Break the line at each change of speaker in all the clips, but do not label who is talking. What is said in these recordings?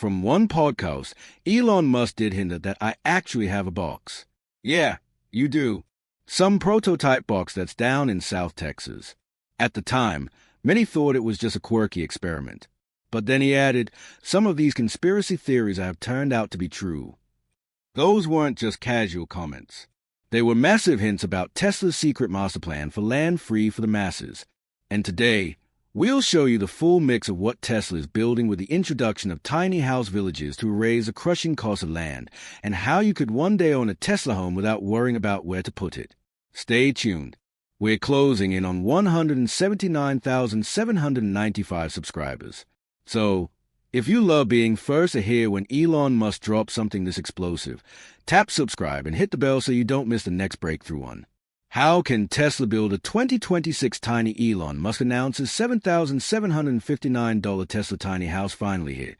From one podcast, Elon Musk did hint that I actually have a box. Yeah, you do. Some prototype box that's down in South Texas. At the time, many thought it was just a quirky experiment. But then he added, some of these conspiracy theories have turned out to be true. Those weren't just casual comments. They were massive hints about Tesla's secret master plan for land free for the masses. And today, we'll show you the full mix of what Tesla is building with the introduction of tiny house villages to erase the crushing cost of land, and how you could one day own a Tesla home without worrying about where to put it. Stay tuned. We're closing in on 179,795 subscribers. So, if you love being first to hear when Elon Musk drops something this explosive, tap subscribe and hit the bell so you don't miss the next breakthrough one. How can Tesla build a 2026 tiny? Elon Musk announces $7,759 Tesla tiny house finally here.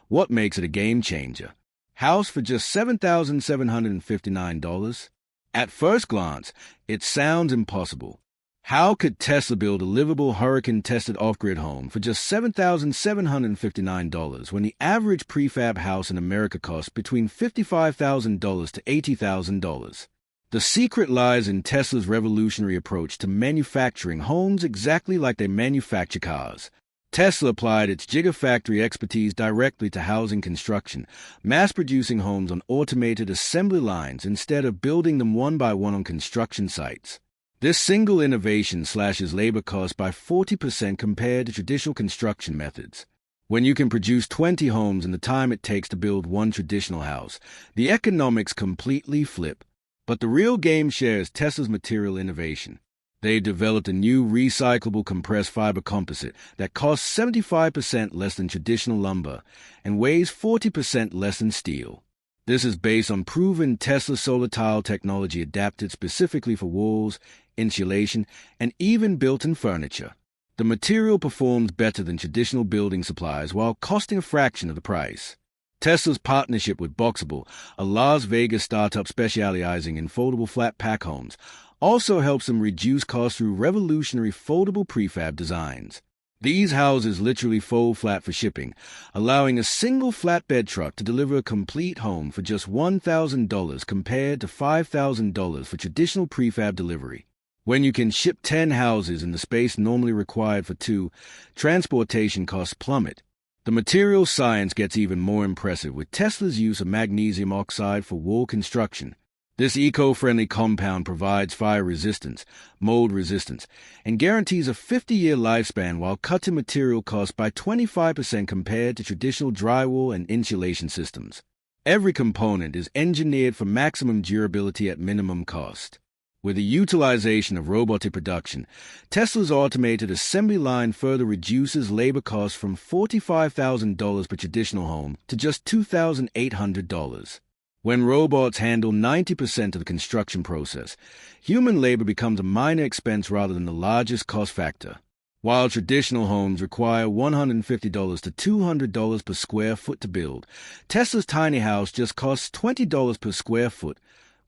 What makes it a game changer? House for just $7,759? At first glance, it sounds impossible. How could Tesla build a livable, hurricane-tested off-grid home for just $7,759 when the average prefab house in America costs between $55,000 to $80,000? The secret lies in Tesla's revolutionary approach to manufacturing homes exactly like they manufacture cars. Tesla applied its gigafactory expertise directly to housing construction, mass-producing homes on automated assembly lines instead of building them one by one on construction sites. This single innovation slashes labor costs by 40% compared to traditional construction methods. When you can produce 20 homes in the time it takes to build one traditional house, the economics completely flip. But the real game share is Tesla's material innovation. They developed a new recyclable compressed fiber composite that costs 75% less than traditional lumber and weighs 40% less than steel. This is based on proven Tesla solar tile technology adapted specifically for walls, insulation, and even built-in furniture. The material performs better than traditional building supplies while costing a fraction of the price. Tesla's partnership with Boxable, a Las Vegas startup specializing in foldable flat pack homes, also helps them reduce costs through revolutionary foldable prefab designs. These houses literally fold flat for shipping, allowing a single flatbed truck to deliver a complete home for just $1,000 compared to $5,000 for traditional prefab delivery. When you can ship 10 houses in the space normally required for 2, transportation costs plummet. The material science gets even more impressive with Tesla's use of magnesium oxide for wall construction. This eco-friendly compound provides fire resistance, mold resistance, and guarantees a 50-year lifespan while cutting material costs by 25% compared to traditional drywall and insulation systems. Every component is engineered for maximum durability at minimum cost. With the utilization of robotic production, Tesla's automated assembly line further reduces labor costs from $45,000 per traditional home to just $2,800. When robots handle 90% of the construction process, human labor becomes a minor expense rather than the largest cost factor. While traditional homes require $150 to $200 per square foot to build, Tesla's tiny house just costs $20 per square foot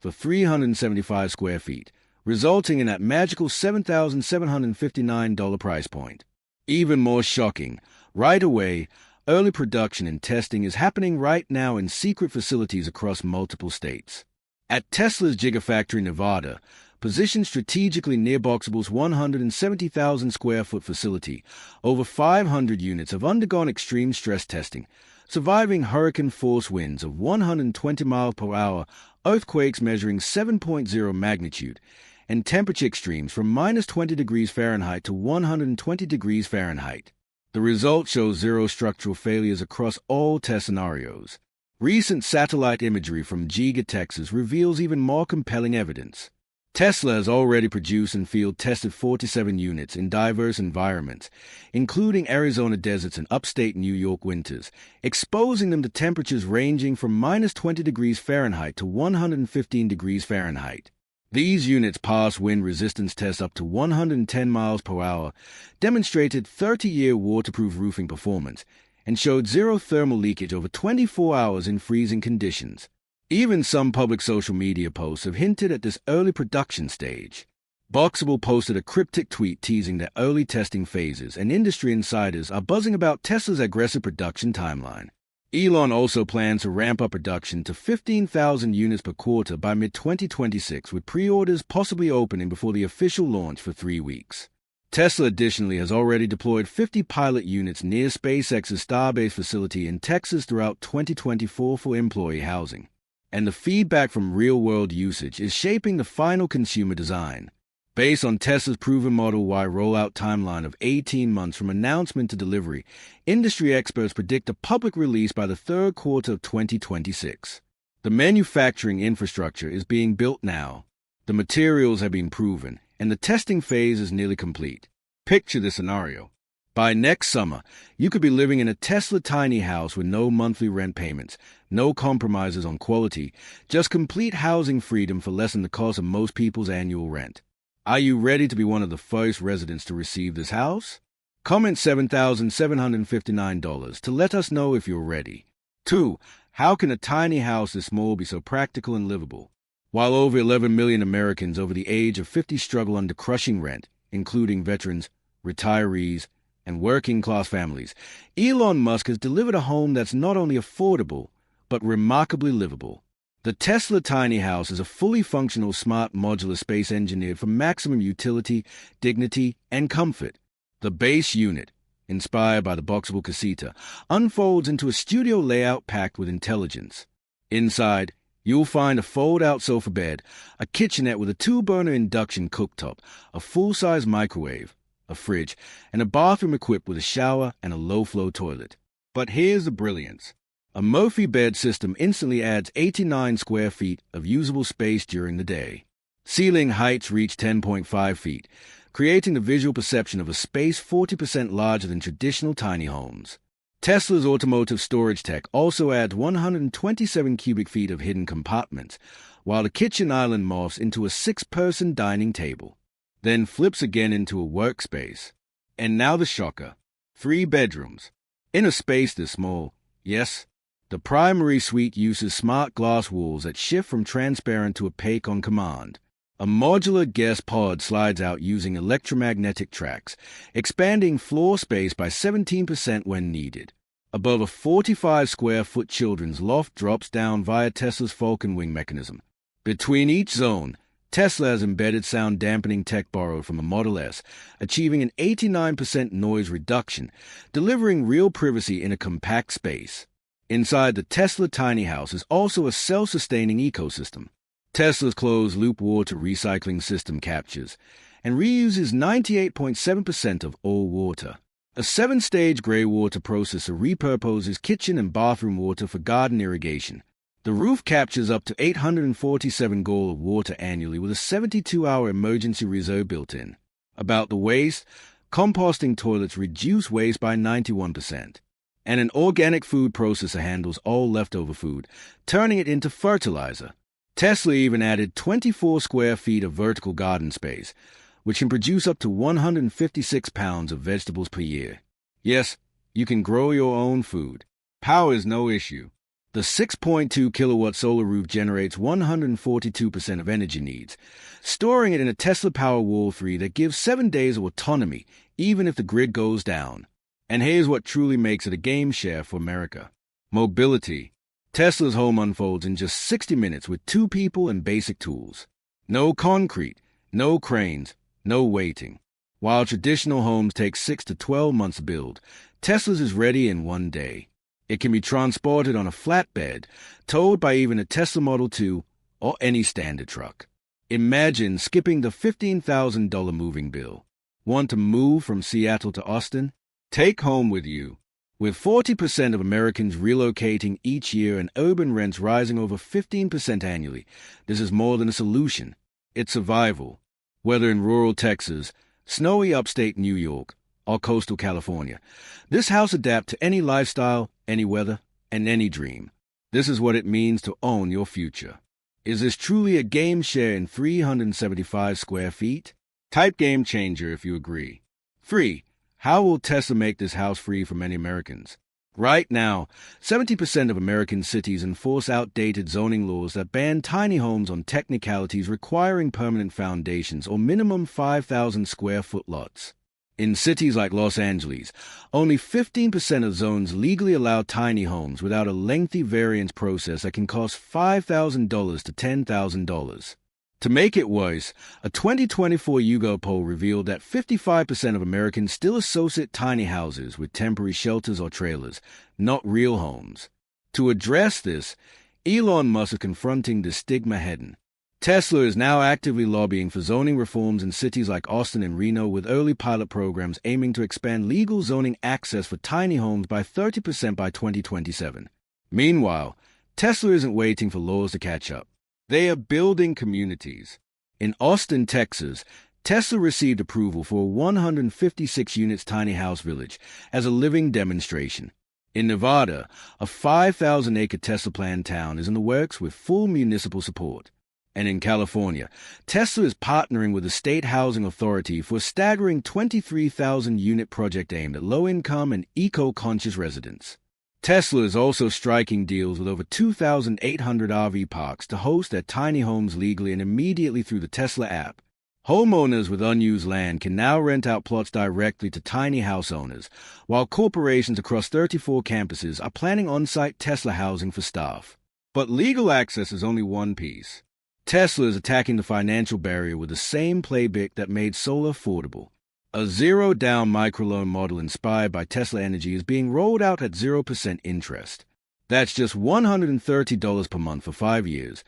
for 375 square feet, resulting in that magical $7,759 price point. Even more shocking, right away, early production and testing is happening right now in secret facilities across multiple states. At Tesla's Gigafactory Nevada, positioned strategically near Boxable's 170,000 square foot facility, over 500 units have undergone extreme stress testing, surviving hurricane force winds of 120 miles per hour, earthquakes measuring 7.0 magnitude, and temperature extremes from minus 20 degrees Fahrenheit to 120 degrees Fahrenheit. The result shows zero structural failures across all test scenarios. Recent satellite imagery from Giga, Texas reveals even more compelling evidence. Tesla has already produced and field-tested 47 units in diverse environments, including Arizona deserts and upstate New York winters, exposing them to temperatures ranging from minus 20 degrees Fahrenheit to 115 degrees Fahrenheit. These units passed wind resistance tests up to 110 miles per hour, demonstrated 30-year waterproof roofing performance, and showed zero thermal leakage over 24 hours in freezing conditions. Even some public social media posts have hinted at this early production stage. Boxable posted a cryptic tweet teasing their early testing phases, and industry insiders are buzzing about Tesla's aggressive production timeline. Elon also plans to ramp up production to 15,000 units per quarter by mid-2026, with pre-orders possibly opening before the official launch for 3 weeks. Tesla additionally has already deployed 50 pilot units near SpaceX's Starbase facility in Texas throughout 2024 for employee housing. And the feedback from real-world usage is shaping the final consumer design. Based on Tesla's proven Model Y rollout timeline of 18 months from announcement to delivery, industry experts predict a public release by the third quarter of 2026. The manufacturing infrastructure is being built now. The materials have been proven, and the testing phase is nearly complete. Picture this scenario. By next summer, you could be living in a Tesla tiny house with no monthly rent payments, no compromises on quality, just complete housing freedom for less than the cost of most people's annual rent. Are you ready to be one of the first residents to receive this house? Comment $7,759 to let us know if you're ready. 2. How can a tiny house this small be so practical and livable? While over 11 million Americans over the age of 50 struggle under crushing rent, including veterans, retirees, and working-class families, Elon Musk has delivered a home that's not only affordable, but remarkably livable. The Tesla tiny house is a fully functional smart modular space engineered for maximum utility, dignity, and comfort. The base unit, inspired by the boxable casita, unfolds into a studio layout packed with intelligence. Inside, you'll find a fold-out sofa bed, a kitchenette with a 2-burner induction cooktop, a full-size microwave, a fridge, and a bathroom equipped with a shower and a low-flow toilet. But here's the brilliance. A Murphy bed system instantly adds 89 square feet of usable space during the day. Ceiling heights reach 10.5 feet, creating the visual perception of a space 40% larger than traditional tiny homes. Tesla's automotive storage tech also adds 127 cubic feet of hidden compartments, while the kitchen island morphs into a 6-person dining table, then flips again into a workspace. And now the shocker. 3 bedrooms. In a space this small, yes, the primary suite uses smart glass walls that shift from transparent to opaque on command. A modular guest pod slides out using electromagnetic tracks, expanding floor space by 17% when needed. Above a 45-square-foot children's loft drops down via Tesla's Falcon Wing mechanism. Between each zone, Tesla has embedded sound dampening tech borrowed from the Model S, achieving an 89% noise reduction, delivering real privacy in a compact space. Inside the Tesla tiny house is also a self-sustaining ecosystem. Tesla's closed-loop water recycling system captures and reuses 98.7% of all water. A 7-stage gray water processor repurposes kitchen and bathroom water for garden irrigation. The roof captures up to 847 gallons of water annually with a 72-hour emergency reserve built in. About the waste, composting toilets reduce waste by 91%. And an organic food processor handles all leftover food, turning it into fertilizer. Tesla even added 24 square feet of vertical garden space, which can produce up to 156 pounds of vegetables per year. Yes, you can grow your own food. Power is no issue. The 6.2 kilowatt solar roof generates 142% of energy needs, storing it in a Tesla Powerwall 3 that gives 7 days of autonomy, even if the grid goes down. And here's what truly makes it a game share for America. Mobility. Tesla's home unfolds in just 60 minutes with 2 people and basic tools. No concrete, no cranes, no waiting. While traditional homes take 6 to 12 months to build, Tesla's is ready in 1 day. It can be transported on a flatbed, towed by even a Tesla Model 2 or any standard truck. Imagine skipping the $15,000 moving bill. Want to move from Seattle to Austin? Take home with you. With 40% of Americans relocating each year and urban rents rising over 15% annually, this is more than a solution. It's survival. Whether in rural Texas, snowy upstate New York, or coastal California, this house adapts to any lifestyle, any weather, and any dream. This is what it means to own your future. Is this truly a game share in 375 square feet? Type game changer if you agree. 3. How will Tesla make this house free for many Americans? Right now, 70% of American cities enforce outdated zoning laws that ban tiny homes on technicalities requiring permanent foundations or minimum 5,000 square foot lots. In cities like Los Angeles, only 15% of zones legally allow tiny homes without a lengthy variance process that can cost $5,000 to $10,000. To make it worse, a 2024 YouGov poll revealed that 55% of Americans still associate tiny houses with temporary shelters or trailers, not real homes. To address this, Elon Musk is confronting the stigma head-on. Tesla is now actively lobbying for zoning reforms in cities like Austin and Reno, with early pilot programs aiming to expand legal zoning access for tiny homes by 30% by 2027. Meanwhile, Tesla isn't waiting for laws to catch up. They are building communities. In Austin, Texas, Tesla received approval for a 156 units tiny house village as a living demonstration. In Nevada, a 5,000-acre Tesla planned town is in the works with full municipal support. And in California, Tesla is partnering with the State Housing Authority for a staggering 23,000-unit project aimed at low-income and eco-conscious residents. Tesla is also striking deals with over 2,800 RV parks to host their tiny homes legally and immediately through the Tesla app. Homeowners with unused land can now rent out plots directly to tiny house owners, while corporations across 34 campuses are planning on-site Tesla housing for staff. But legal access is only one piece. Tesla is attacking the financial barrier with the same playbook that made solar affordable. A zero-down microloan model inspired by Tesla Energy is being rolled out at 0% interest. That's just $130 per month for 5 years,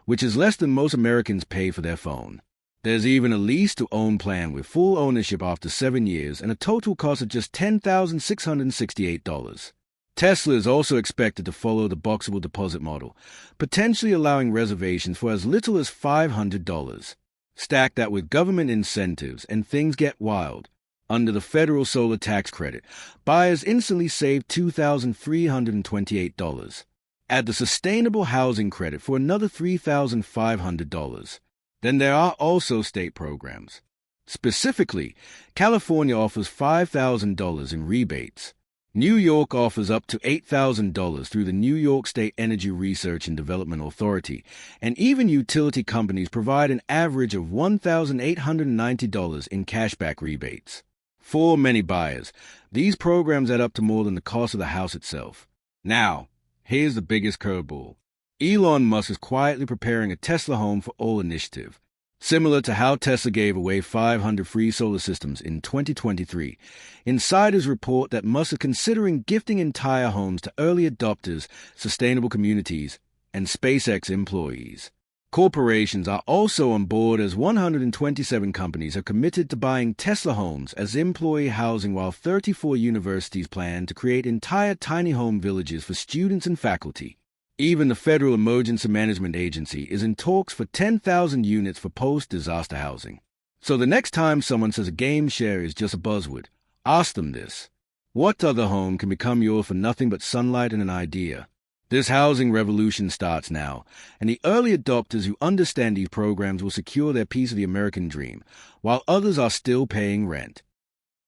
which is less than most Americans pay for their phone. There's even a lease-to-own plan with full ownership after 7 years and a total cost of just $10,668. Tesla is also expected to follow the boxable deposit model, potentially allowing reservations for as little as $500. Stack that with government incentives and things get wild. Under the federal solar tax credit, buyers instantly save $2,328. Add the sustainable housing credit for another $3,500. Then there are also state programs. Specifically, California offers $5,000 in rebates. New York offers up to $8,000 through the New York State Energy Research and Development Authority, and even utility companies provide an average of $1,890 in cashback rebates. For many buyers, these programs add up to more than the cost of the house itself. Now, here's the biggest curveball. Elon Musk is quietly preparing a Tesla Home for All initiative. Similar to how Tesla gave away 500 free solar systems in 2023, insiders report that Musk is considering gifting entire homes to early adopters, sustainable communities, and SpaceX employees. Corporations are also on board, as 127 companies have committed to buying Tesla homes as employee housing, while 34 universities plan to create entire tiny home villages for students and faculty. Even the Federal Emergency Management Agency is in talks for 10,000 units for post-disaster housing. So the next time someone says a game share is just a buzzword, ask them this: what other home can become yours for nothing but sunlight and an idea? This housing revolution starts now, and the early adopters who understand these programs will secure their piece of the American dream, while others are still paying rent.